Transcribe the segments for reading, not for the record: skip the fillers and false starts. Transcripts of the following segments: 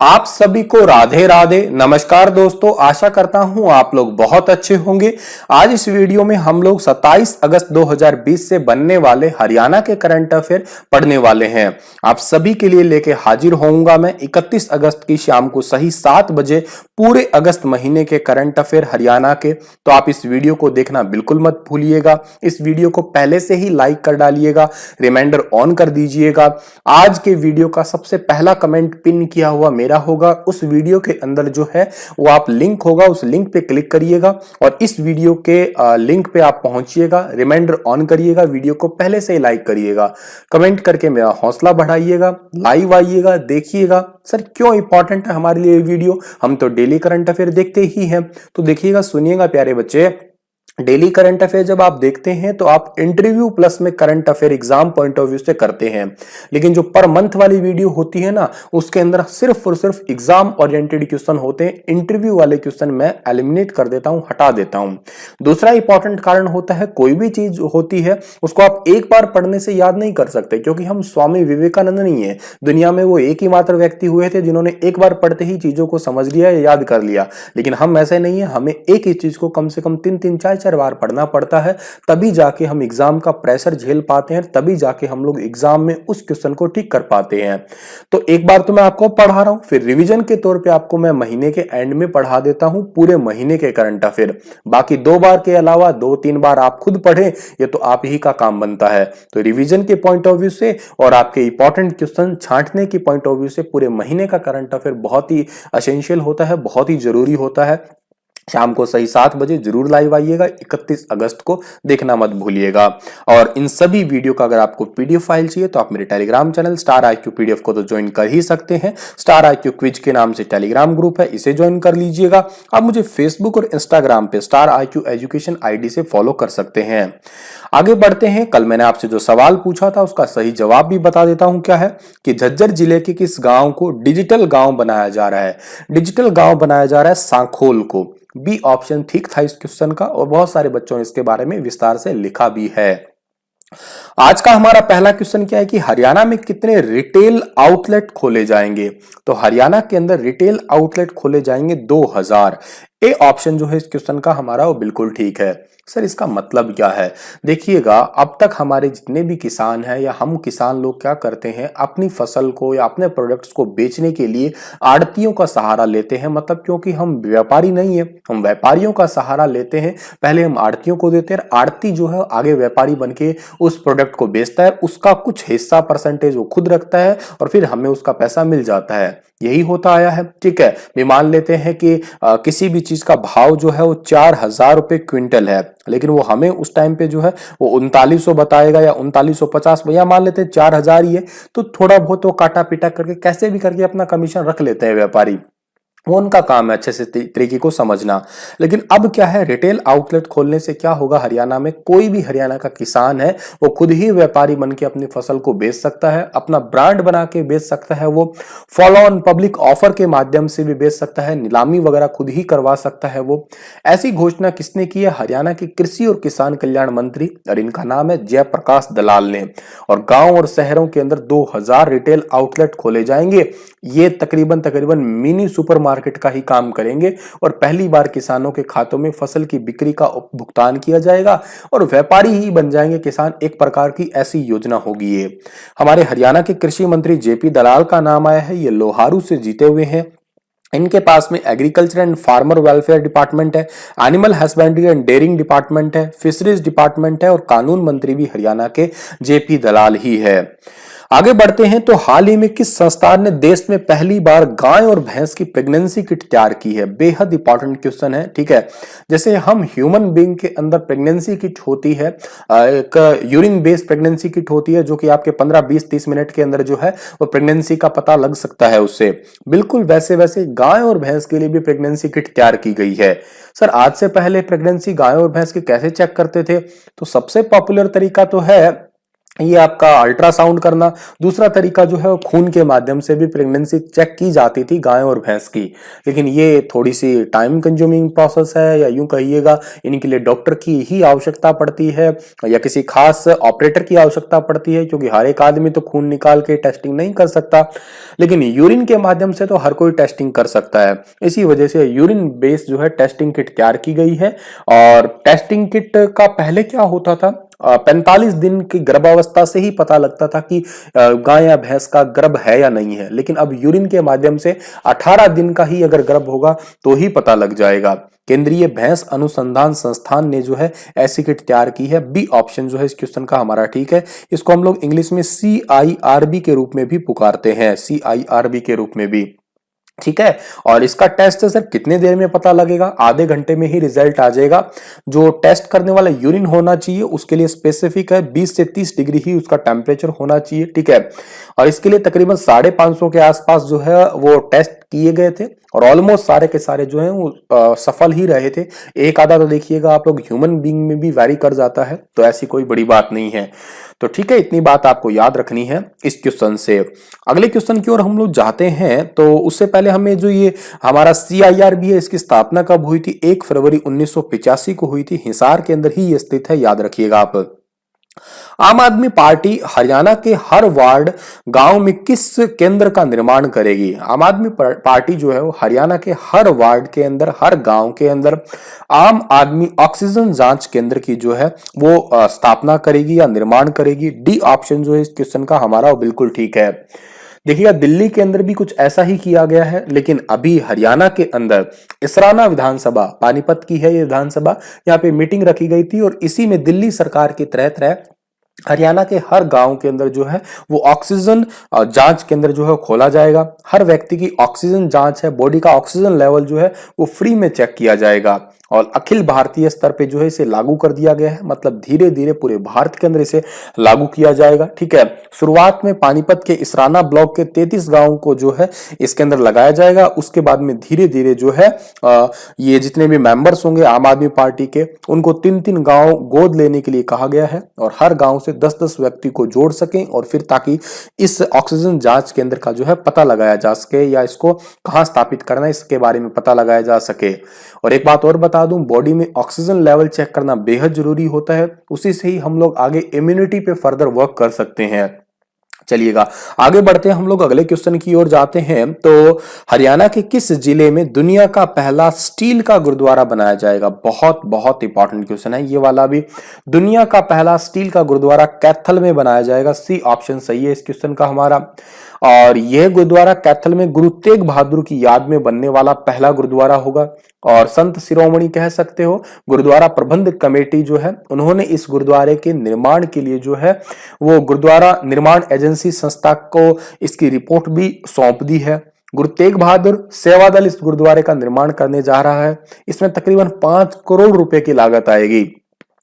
आप सभी को राधे राधे। नमस्कार दोस्तों, आशा करता हूं आप लोग बहुत अच्छे होंगे। आज इस वीडियो में हम लोग 27 अगस्त 2020 से बनने वाले हरियाणा के करंट अफेयर पढ़ने वाले हैं। आप सभी के लिए लेके हाजिर होऊंगा मैं 31 अगस्त की शाम को सही 7 बजे पूरे अगस्त महीने के करंट अफेयर हरियाणा के। तो आप इस वीडियो को देखना बिल्कुल मत भूलिएगा। इस वीडियो को पहले से ही लाइक कर डालिएगा, रिमाइंडर ऑन कर दीजिएगा। आज के वीडियो का सबसे पहला कमेंट पिन किया हुआ मेरा होगा। उस वीडियो के अंदर जो है वो आप लिंक होगा, उस लिंक पे क्लिक करिएगा और इस वीडियो के लिंक पे आप पहुंचिएगा, रिमाइंडर ऑन करिएगा, वीडियो को पहले से ही लाइक करिएगा, कमेंट करके मेरा हौसला बढ़ाइएगा, लाइव आइएगा, देखिएगा सर क्यों इंपॉर्टेंट है हमारे लिए वीडियो। हम तो डेली करंट अफेयर देखते ही हैं। तो देखिएगा, सुनिएगा प्यारे बच्चे। डेली करंट अफेयर जब आप देखते हैं तो आप इंटरव्यू प्लस में current affair exam point of view से करते हैं, लेकिन जो पर मंथ वाली वीडियो होती है ना, उसके अंदर सिर्फ और सिर्फ एग्जाम ओरिएंटेड क्वेश्चन होते हैं। इंटरव्यू वाले क्वेश्चन मैं एलिमिनेट कर देता हूं, हटा देता हूं। दूसरा इंपॉर्टेंट कारण होता है, कोई भी चीज होती है उसको आप एक बार पढ़ने से याद नहीं कर सकते, क्योंकि हम स्वामी विवेकानंद नहीं है। दुनिया में वो एक ही मात्र व्यक्ति हुए थे जिन्होंने एक बार पढ़ते ही चीजों को समझ लिया या याद कर लिया, लेकिन हम ऐसे नहीं है। हमें एक ही चीज को कम से कम 3-3, 4-4 बार पढ़ना पड़ता है, तभी जाके हम एग्जाम का प्रेशर झेल पाते हैं, तभी जाके हम लोग एग्जाम में उस क्वेश्चन को ठीक कर पाते हैं। तो एक बार तो मैं आपको पढ़ा रहा हूं, फिर रिवीजन के तौर पे आपको मैं महीने के एंड में पढ़ा देता हूं पूरे महीने के करंट अफेयर। बाकी 2 बार के अलावा 2-3 बार आप खुद पढ़ें, ये तो आप ही का काम बनता है। तो रिवीजन के पॉइंट ऑफ व्यू से और आपके इंपॉर्टेंट क्वेश्चन छांटने की पॉइंट ऑफ व्यू से पूरे महीने का करंट अफेयर बहुत ही एसेंशियल होता है, बहुत ही जरूरी होता है। शाम को सही 7 बजे जरूर लाइव आइएगा, 31 अगस्त को देखना मत भूलिएगा। और इन सभी वीडियो का अगर आपको पीडीएफ फाइल चाहिए तो आप मेरे Telegram channel star IQ PDF को तो ज्वाइन कर ही सकते हैं। स्टार IQ क्विज के नाम से टेलीग्राम ग्रुप है, इसे ज्वाइन कर लीजिएगा। आप मुझे फेसबुक और इंस्टाग्राम पे स्टार IQ एजुकेशन ID से फॉलो कर सकते हैं। आगे बढ़ते हैं। कल मैंने आपसे जो सवाल पूछा था उसका सही जवाब भी बता देता हूं। क्या है कि झज्जर जिले के किस गांव को डिजिटल गांव बनाया जा रहा है? डिजिटल गांव बनाया जा रहा है सांखोल को। बी ऑप्शन ठीक था इस क्वेश्चन का, और बहुत सारे बच्चों ने इसके बारे में विस्तार से लिखा भी है। आज का हमारा पहला क्वेश्चन क्या है कि हरियाणा में कितने रिटेल आउटलेट खोले जाएंगे? तो हरियाणा के अंदर रिटेल आउटलेट खोले जाएंगे 2000। ए ऑप्शन जो है इस क्वेश्चन का हमारा वो बिल्कुल ठीक है। सर इसका मतलब क्या है? देखिएगा, अब तक हमारे जितने भी किसान हैं या हम किसान लोग क्या करते हैं, अपनी फसल को या अपने प्रोडक्ट्स को बेचने के लिए आड़तियों का सहारा लेते हैं। मतलब क्योंकि हम व्यापारी नहीं है, हम व्यापारियों का सहारा लेते हैं। पहले हम आड़तियों को देते हैं, आड़ती जो है आगे व्यापारी बन के उस प्रोडक्ट को बेचता है, उसका कुछ हिस्सा परसेंटेज वो खुद रखता है और फिर हमें उसका पैसा मिल जाता है। यही होता आया है। ठीक है, भी मान लेते हैं कि किसी भी चीज का भाव जो है वो 4000 रुपए क्विंटल है, लेकिन वो हमें उस टाइम पे जो है वो 3900 बताएगा या 3950, या मान लेते हैं 4000 ही है, तो थोड़ा बहुत वो काटा पीटा करके कैसे भी करके अपना कमीशन रख लेते हैं व्यापारी। वो उनका काम है अच्छे से तरीके को समझना। लेकिन अब क्या है, रिटेल आउटलेट खोलने से क्या होगा, हरियाणा में कोई भी हरियाणा का किसान है वो खुद ही व्यापारी बन के अपनी फसल को बेच सकता है, अपना ब्रांड बना के बेच सकता है, वो फॉलो ऑन पब्लिक ऑफर के माध्यम से भी बेच सकता है, नीलामी वगैरह खुद ही करवा सकता है वो। ऐसी घोषणा किसने की है? हरियाणा के कृषि और किसान कल्याण मंत्री, और इनका नाम है जयप्रकाश दलाल ने। और गांव और शहरों के अंदर 2000 रिटेल आउटलेट खोले जाएंगे। ये तकरीबन मिनी सुपर मार्केट का ही काम करेंगे और पहली बार किसानों के खातों में फसल की बिक्री का भुगतान किया जाएगा और व्यापारी ही बन जाएंगे किसान। एक प्रकार की ऐसी योजना होगी ये। हमारे हरियाणा के कृषि मंत्री जेपी दलाल का नाम आया है। ये लोहारू से जीते हुए हैं। इनके पास में agriculture and farmer welfare department है, animal husbandry and dairying department है, फिशरीज डिपार्टमेंट है और कानून मंत्री भी हरियाणा के जेपी दलाल ही है। आगे बढ़ते हैं। तो हाल ही में किस संस्थान ने देश में पहली बार गाय और भैंस की प्रेगनेंसी किट तैयार की है? बेहद इंपॉर्टेंट क्वेश्चन है। ठीक है, जैसे हम ह्यूमन बीइंग के अंदर प्रेगनेंसी किट होती है, एक यूरिन बेस्ड प्रेगनेंसी किट होती है जो कि आपके 15, 20, 30 मिनट के अंदर जो है वो प्रेगनेंसी का पता लग सकता है उससे। बिल्कुल वैसे वैसे गाय और भैंस के लिए भी प्रेगनेंसी किट तैयार की गई है। सर आज से पहले प्रेगनेंसी गाय और भैंस की कैसे चेक करते थे? तो सबसे पॉपुलर तरीका तो है ये आपका अल्ट्रासाउंड करना। दूसरा तरीका जो है वो खून के माध्यम से भी प्रेगनेंसी चेक की जाती थी गाय और भैंस की, लेकिन ये थोड़ी सी टाइम कंज्यूमिंग प्रोसेस है, या यूं कहिएगा इनके लिए डॉक्टर की ही आवश्यकता पड़ती है या किसी खास ऑपरेटर की आवश्यकता पड़ती है, क्योंकि हर एक आदमी तो खून निकाल के टेस्टिंग नहीं कर सकता। लेकिन यूरिन के माध्यम से तो हर कोई टेस्टिंग कर सकता है। इसी वजह से यूरिन बेस्ड जो है टेस्टिंग किट तैयार की गई है। और टेस्टिंग किट का पहले क्या होता था, 45 दिन की गर्भावस्था से ही पता लगता था कि गाय या भैंस का गर्भ है या नहीं है, लेकिन अब यूरिन के माध्यम से 18 दिन का ही अगर गर्भ होगा तो ही पता लग जाएगा। केंद्रीय भैंस अनुसंधान संस्थान ने जो है ऐसी किट तैयार की है। बी ऑप्शन जो है इस क्वेश्चन का हमारा ठीक है। इसको हम लोग इंग्लिश में CIRB के रूप में भी पुकारते हैं, CIRB के रूप में भी, ठीक है। और इसका टेस्ट सर कितने देर में पता लगेगा, आधे घंटे में ही रिजल्ट आ जाएगा। जो टेस्ट करने वाला यूरिन होना चाहिए उसके लिए स्पेसिफिक है 20 से 30 डिग्री ही उसका टेम्परेचर होना चाहिए, ठीक है। और इसके लिए तकरीबन 550 के आसपास जो है वो टेस्ट किए गए थे, और ऑलमोस्ट सारे के सारे जो है वो सफल ही रहे थे। एक आधा तो देखिएगा आप लोग ह्यूमन बीइंग में भी वैरी कर जाता है, तो ऐसी कोई बड़ी बात नहीं है। तो ठीक है, इतनी बात आपको याद रखनी है इस क्वेश्चन से। अगले क्वेश्चन की ओर हम लोग जाते हैं, तो उससे पहले हमें जो ये हमारा CIRB है इसकी स्थापना कब हुई थी, 1 फरवरी 1985 को हुई थी। हिसार के अंदर ही ये स्थित है, याद रखिएगा आप। आम आदमी पार्टी हरियाणा के हर वार्ड गांव में किस केंद्र का निर्माण करेगी। आम आदमी पार्टी जो है वो हरियाणा के हर वार्ड के अंदर, हर गांव के अंदर आम आदमी ऑक्सीजन जांच केंद्र की जो है वो स्थापना करेगी या निर्माण करेगी। डी ऑप्शन जो है इस क्वेश्चन का हमारा वो बिल्कुल ठीक है। देखिएगा दिल्ली के अंदर भी कुछ ऐसा ही किया गया है, लेकिन अभी हरियाणा के अंदर इसराना विधानसभा, पानीपत की है ये विधानसभा, यहाँ पे मीटिंग रखी गई थी, और इसी में दिल्ली सरकार के तहत हरियाणा के हर गांव के अंदर जो है वो ऑक्सीजन जांच केंद्र जो है खोला जाएगा। हर व्यक्ति की ऑक्सीजन जांच है, बॉडी का ऑक्सीजन लेवल जो है वो फ्री में चेक किया जाएगा, और अखिल भारतीय स्तर पे जो है इसे लागू कर दिया गया है, मतलब धीरे धीरे पूरे भारत के अंदर इसे लागू किया जाएगा, ठीक है। शुरुआत में पानीपत के इसराना ब्लॉक के 33 गांव को जो है इसके अंदर लगाया जाएगा। उसके बाद में धीरे धीरे जो है ये जितने भी मेंबर्स होंगे आम आदमी पार्टी के, उनको 3-3 गांव गोद लेने के लिए कहा गया है, और हर गांव से 10-10 व्यक्ति को जोड़ सकें, और फिर ताकि इस ऑक्सीजन जांच केंद्र का जो है पता लगाया जा सके, या इसको कहां स्थापित करना है इसके बारे में पता लगाया जा सके। और एक बात और बता दूं, बॉडी में ऑक्सीजन लेवल चेक करना बेहद जरूरी होता है, उसी से ही हम लोग आगे इम्यूनिटी पे फर्दर वर्क कर सकते हैं। चलिएगा आगे बढ़ते हैं, हम लोग अगले क्वेश्चन की ओर जाते हैं। तो हरियाणा के किस जिले में दुनिया का पहला स्टील का गुरुद्वारा बनाया जाएगा। बहुत बहुत इंपॉर्टेंट क्वेश्चन है ये वाला भी। दुनिया का पहला स्टील का गुरुद्वारा कैथल में बनाया जाएगा। सी ऑप्शन सही है इस क्वेश्चन का हमारा। और यह गुरुद्वारा कैथल में गुरु तेग बहादुर की याद में बनने वाला पहला गुरुद्वारा होगा, और संत शिरोमणि कह सकते हो गुरुद्वारा प्रबंध कमेटी जो है उन्होंने इस गुरुद्वारे के निर्माण के लिए जो है वो गुरुद्वारा निर्माण एजेंसी संस्था को इसकी रिपोर्ट भी सौंप दी है। गुरु तेग बहादुर सेवा दल इस गुरुद्वारे का निर्माण करने जा रहा है। इसमें तकरीबन 5 करोड़ रुपए की लागत आएगी।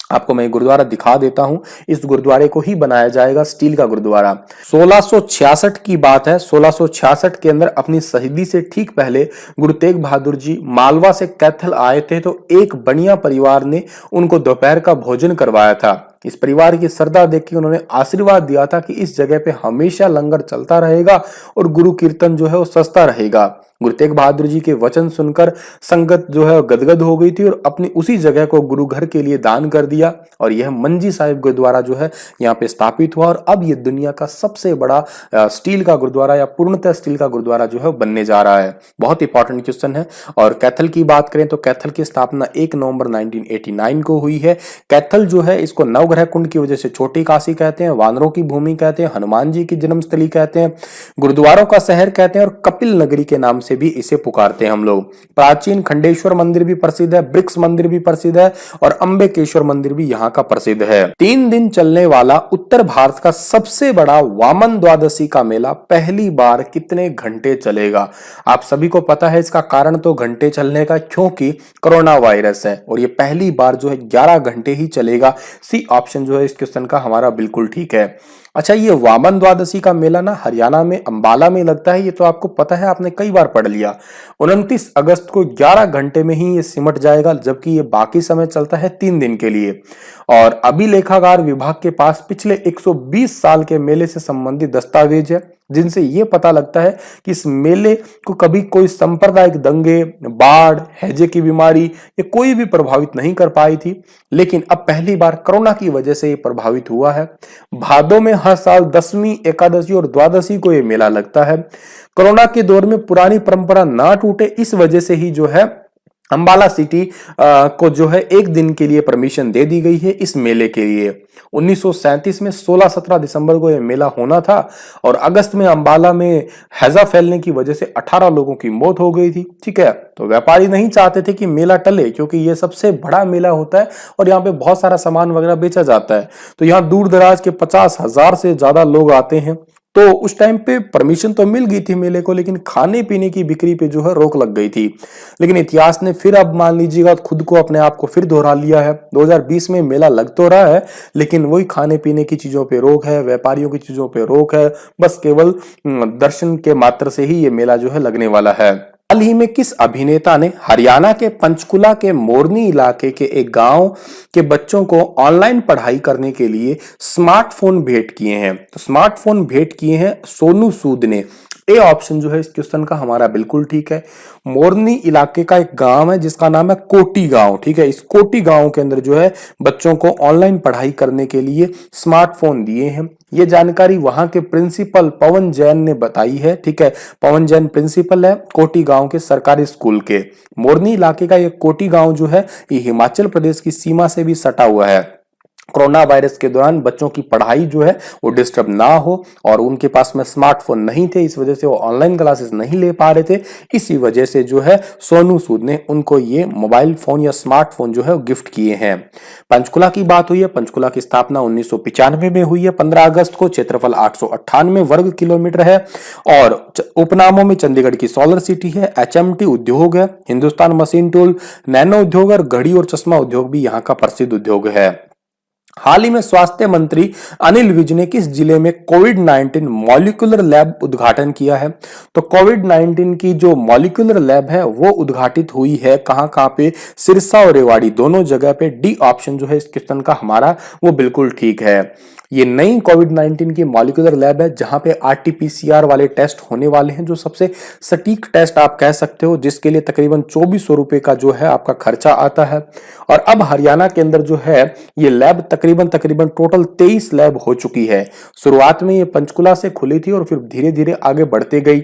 आपको मैं गुरुद्वारा दिखा देता हूं, इस गुरुद्वारे को ही बनाया जाएगा स्टील का गुरुद्वारा। 1666 की बात है। 1666 के अंदर अपनी शहीदी से ठीक पहले गुरु तेग बहादुर जी मालवा से कैथल आए थे, तो एक बनिया परिवार ने उनको दोपहर का भोजन करवाया था। इस परिवार की श्रद्धा देख के उन्होंने आशीर्वाद दिया था कि इस जगह पे हमेशा लंगर चलता रहेगा और गुरु कीर्तन जो है वो सस्ता रहेगा। गुरु तेग बहादुर जी के वचन सुनकर संगत जो है गदगद हो गई थी और अपनी उसी जगह को गुरु घर के लिए दान कर दिया, और यह मंजी साहिब गुरुद्वारा जो है यहाँ पे स्थापित हुआ, और अब ये दुनिया का सबसे बड़ा स्टील का गुरुद्वारा या पूर्णतः स्टील का गुरुद्वारा जो है बनने जा रहा है। बहुत इंपॉर्टेंट क्वेश्चन है। और कैथल की बात करें तो कैथल की स्थापना 1 नवंबर 1989 को हुई है। कैथल जो है इसको नवग्रह कुंड की वजह से छोटी काशी कहते हैं, वानरों की भूमि कहते हैं, हनुमान जी की जन्मस्थली कहते हैं, गुरुद्वारों का शहर कहते हैं, और कपिल नगरी के नाम से भी इसे पुकारते हैं हम लोग। प्राचीन खंडेश्वर मंदिर भी प्रसिद्ध है, ब्रिक्स मंदिर भी प्रसिद्ध है, और अंबेकेश्वर मंदिर भी यहाँ का प्रसिद्ध है। 3 दिन चलने वाला उत्तर भारत का सबसे बड़ा वामन द्वादशी का मेला पहली बार कितने घंटे चलेगा। आप सभी को पता है इसका कारण तो घंटे चलने का, क्योंकि कोरोना वायरस है, और ये पहली बार जो है 11 घंटे ही चलेगा। सी ऑप्शन जो है इस क्वेश्चन का हमारा बिल्कुल ठीक है। अच्छा, ये वामन द्वादशी का मेला ना हरियाणा में अंबाला में लगता है, ये तो आपको पता है, आपने कई बार पढ़ लिया। 29 अगस्त को 11 घंटे में ही ये सिमट जाएगा, जबकि ये बाकी समय चलता है 3 दिन के लिए। और अभिलेखागार विभाग के पास पिछले 120 साल के मेले से संबंधित दस्तावेज है, जिनसे ये पता लगता है कि इस मेले को कभी कोई सांप्रदायिक दंगे, बाढ़, हैजे की बीमारी ये कोई भी प्रभावित नहीं कर पाई थी। लेकिन अब पहली बार कोरोना की वजह से ये प्रभावित हुआ है। भादों में हर साल 10वीं, एकादशी और द्वादशी को ये मेला लगता है। कोरोना के दौर में पुरानी परंपरा ना टूटे, इस वजह से ही जो है अंबाला सिटी को जो है एक दिन के लिए परमिशन दे दी गई है इस मेले के लिए। 1937 में 16-17 दिसंबर को यह मेला होना था और अगस्त में अंबाला में हैजा फैलने की वजह से 18 लोगों की मौत हो गई थी। ठीक है, तो व्यापारी नहीं चाहते थे कि मेला टले, क्योंकि ये सबसे बड़ा मेला होता है और यहाँ पे बहुत सारा सामान वगैरह बेचा जाता है। तो यहाँ दूर दराज के 50,000 से ज्यादा लोग आते हैं। तो उस टाइम पे परमिशन तो मिल गई थी मेले को, लेकिन खाने पीने की बिक्री पे जो है रोक लग गई थी। लेकिन इतिहास ने फिर अब मान लीजिएगा खुद को अपने आप को फिर दोहरा लिया है। 2020 में मेला लग तो रहा है, लेकिन वही खाने पीने की चीजों पे रोक है, व्यापारियों की चीजों पे रोक है। बस केवल दर्शन के मात्र से ही ये मेला जो है लगने वाला है। हाल ही में किस अभिनेता ने हरियाणा के पंचकुला के मोरनी इलाके के एक गांव के बच्चों को ऑनलाइन पढ़ाई करने के लिए स्मार्टफोन भेंट किए हैं? तो स्मार्टफोन भेंट किए हैं सोनू सूद ने। ए ऑप्शन जो है इस क्वेश्चन का हमारा बिल्कुल ठीक है। मोरनी इलाके का एक गांव है जिसका नाम है कोटी गांव। ठीक है, इस कोटी गांव के अंदर जो है बच्चों को ऑनलाइन पढ़ाई करने के लिए स्मार्टफोन दिए हैं। ये जानकारी वहां के प्रिंसिपल पवन जैन ने बताई है। ठीक है, पवन जैन प्रिंसिपल है कोटी गांव के सरकारी स्कूल के। मोरनी इलाके का ये कोटी गांव जो है ये हिमाचल प्रदेश की सीमा से भी सटा हुआ है। कोरोना वायरस के दौरान बच्चों की पढ़ाई जो है वो डिस्टर्ब ना हो, और उनके पास में स्मार्टफोन नहीं थे, इस वजह से वो ऑनलाइन क्लासेस नहीं ले पा रहे थे। इसी वजह से जो है सोनू सूद ने उनको ये मोबाइल फोन या स्मार्टफोन जो है वो गिफ्ट किए हैं। पंचकुला की बात हुई है। पंचकुला की स्थापना 1995 में हुई है 15 अगस्त को। क्षेत्रफल 898 वर्ग किलोमीटर है और उपनामों में चंडीगढ़ की सोलर सिटी है, एचएमटी उद्योग है, हिंदुस्तान मशीन टूल, नैनो उद्योग और घड़ी और चश्मा उद्योग भी यहाँ का प्रसिद्ध उद्योग है। हाल ही में स्वास्थ्य मंत्री अनिल विज ने किस जिले में कोविड-19 मॉलिक्यूलर लैब उद्घाटन किया है? तो कोविड-19 की जो मॉलिक्यूलर लैब है वो उद्घाटित हुई है कहां पे? सिरसा और रेवाड़ी, दोनों जगह पे। डी ऑप्शन जो है इस क्वेश्चन का हमारा वो बिल्कुल ठीक है। ये नई कोविड-19 की मॉलिक्यूलर लैब है जहां पे आरटीपीसीआर वाले टेस्ट होने वाले हैं, जो सबसे सटीक टेस्ट आप कह सकते हो, जिसके लिए तकरीबन 2400 रुपए का जो है आपका खर्चा आता है। और अब हरियाणा के अंदर जो है ये लैब तकरीबन टोटल 23 लैब हो चुकी है। शुरुआत में ये पंचकुला से खुली थी और फिर धीरे धीरे आगे बढ़ते गई।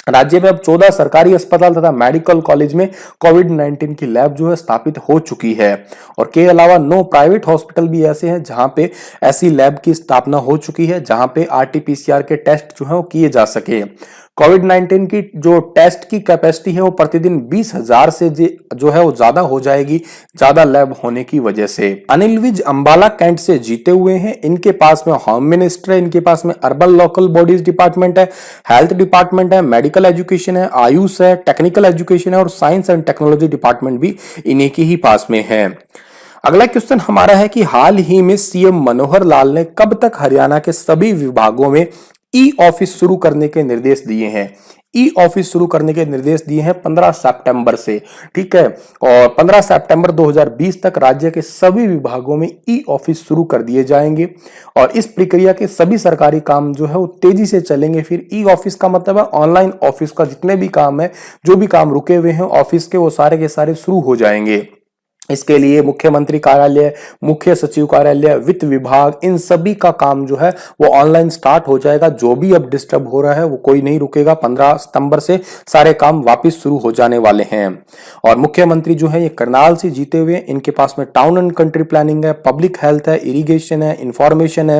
राज्य में अब 14 सरकारी अस्पताल तथा मेडिकल कॉलेज में कोविड-19 की लैब जो है स्थापित हो चुकी है। और के अलावा 9 प्राइवेट हॉस्पिटल भी ऐसे हैं जहां पे ऐसी लैब की स्थापना हो चुकी है, जहां पे आरटीपीसीआर के टेस्ट जो है वो किए जा सके। कोविड-19 की जो टेस्ट की कैपेसिटी है वो प्रतिदिन 20,000 से जो है वो ज्यादा हो जाएगी, ज्यादा लैब होने की वजह से। अनिल विज अंबाला कैंट से जीते हुए हैं। इनके पास में होम मिनिस्टर है, इनके पास में अर्बन लोकल बॉडीज डिपार्टमेंट है, हेल्थ डिपार्टमेंट है, मेडिकल एजुकेशन है, आयुष है, टेक्निकल एजुकेशन है और साइंस एंड टेक्नोलॉजी डिपार्टमेंट भी इन्हीं के ही पास में है। अगला क्वेश्चन हमारा है कि हाल ही में सीएम मनोहर लाल ने कब तक हरियाणा के सभी विभागों में ई ऑफिस शुरू करने के निर्देश दिए हैं? ई ऑफिस शुरू करने के निर्देश दिए हैं 15 सितंबर से। ठीक है, और 15 सितंबर 2020 तक राज्य के सभी विभागों में ई ऑफिस शुरू कर दिए जाएंगे और इस प्रक्रिया के सभी सरकारी काम जो है वो तेजी से चलेंगे। फिर ई ऑफिस का मतलब है ऑनलाइन ऑफिस का जितने भी काम है, जो भी काम रुके हुए हैं ऑफिस के, वो सारे के सारे शुरू हो जाएंगे। इसके लिए मुख्यमंत्री कार्यालय, मुख्य सचिव कार्यालय, वित्त विभाग, इन सभी का काम जो है वो ऑनलाइन स्टार्ट हो जाएगा। जो भी अब डिस्टर्ब हो रहा है वो कोई नहीं रुकेगा। 15 सितंबर से सारे काम वापस शुरू हो जाने वाले हैं। और मुख्यमंत्री जो है ये करनाल से जीते हुए, इनके पास में टाउन एंड कंट्री प्लानिंग है, पब्लिक हेल्थ है, इरिगेशन है, इंफॉर्मेशन है,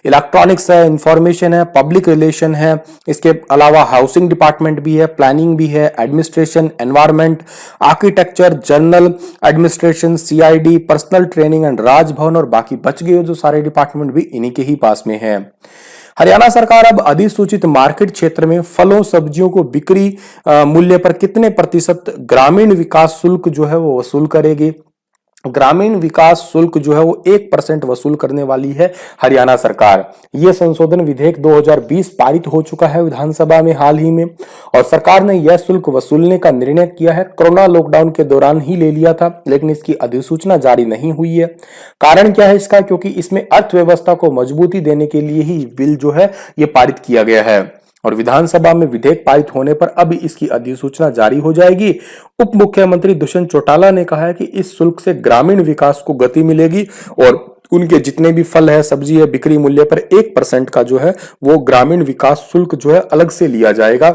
इलेक्ट्रॉनिक्स है, इंफॉर्मेशन है, पब्लिक रिलेशन है। इसके अलावा हाउसिंग डिपार्टमेंट भी है, प्लानिंग भी है, administration, environment, architecture, journal administration, CID, personal training and Raj Bhavan और बाकी बच गए जो सारे डिपार्टमेंट भी इन्हीं के ही पास में है। हरियाणा सरकार अब अधिसूचित मार्केट क्षेत्र में फलों सब्जियों को बिक्री मूल्य पर कितने प्रतिशत ग्रामीण विकास शुल्क जो है वो वसूल करेगी? ग्रामीण विकास शुल्क जो है वो 1% वसूल करने वाली है हरियाणा सरकार। यह संशोधन विधेयक 2020 पारित हो चुका है विधानसभा में हाल ही में, और सरकार ने यह शुल्क वसूलने का निर्णय किया है। कोरोना लॉकडाउन के दौरान ही ले लिया था, लेकिन इसकी अधिसूचना जारी नहीं हुई है। कारण क्या है इसका? क्योंकि इसमें अर्थव्यवस्था को मजबूती देने के लिए ही बिल जो है ये पारित किया गया है, और विधानसभा में विधेयक पारित होने पर अब इसकी अधिसूचना जारी हो जाएगी। उप मुख्यमंत्री दुष्यंत चौटाला ने कहा है कि इस शुल्क से ग्रामीण विकास को गति मिलेगी, और उनके जितने भी फल है, सब्जी है, बिक्री मूल्य पर 1% का जो है वो ग्रामीण विकास शुल्क जो है अलग से लिया जाएगा।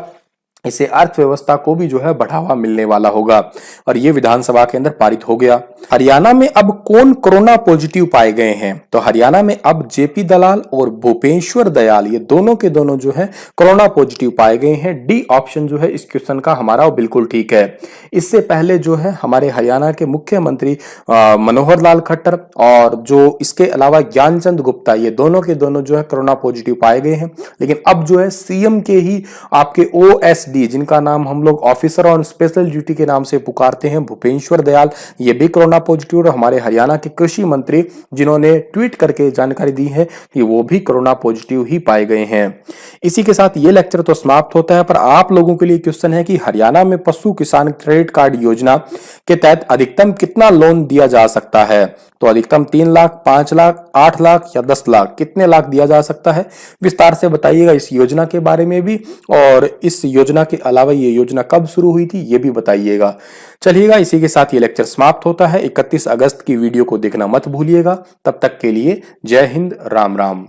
इससे अर्थव्यवस्था को भी जो है बढ़ावा मिलने वाला होगा, और ये विधानसभा के अंदर पारित हो गया। हरियाणा में अब कौन कोरोना पॉजिटिव पाए गए हैं? तो हरियाणा में अब जेपी दलाल और भूपेश्वर दयाल, ये दोनों के दोनों जो है कोरोना पॉजिटिव पाए गए हैं। डी ऑप्शन जो है इस क्वेश्चन का हमारा वो बिल्कुल ठीक है। इससे पहले जो है हमारे हरियाणा के मुख्यमंत्री मनोहर लाल खट्टर और जो इसके अलावा ज्ञानचंद गुप्ता, ये दोनों के दोनों जो है कोरोना पॉजिटिव पाए गए हैं। लेकिन अब जो है सीएम के ही आपके OSD, जिनका नाम हम लोग ऑफिसर ऑन स्पेशल ड्यूटी के नाम से पुकारते हैं, भूपेश्वर दयाल, ये भी कोरोना पॉजिटिव, और हमारे हरियाणा के कृषि मंत्री जिन्होंने ट्वीट करके जानकारी दी है कि वो भी कोरोना पॉजिटिव ही पाए गए हैं। इसी के साथ ये लेक्चर तो समाप्त होता है, पर आप लोगों के लिए क्वेश्चन है कि हरियाणा में पशु किसान क्रेडिट कार्ड योजना के तहत अधिकतम कितना लोन दिया जा सकता है? तो अधिकतम 3 लाख, 5 लाख, 8 लाख या 10 लाख, कितने लाख दिया जा सकता है? विस्तार से बताइएगा इस योजना के बारे में भी, और इस योजना के अलावा ये योजना कब शुरू हुई थी ये भी बताइएगा। चलिएगा, इसी के साथ ये लेक्चर समाप्त होता है। 31 अगस्त की वीडियो को देखना मत भूलिएगा। तब तक के लिए जय हिंद, राम राम।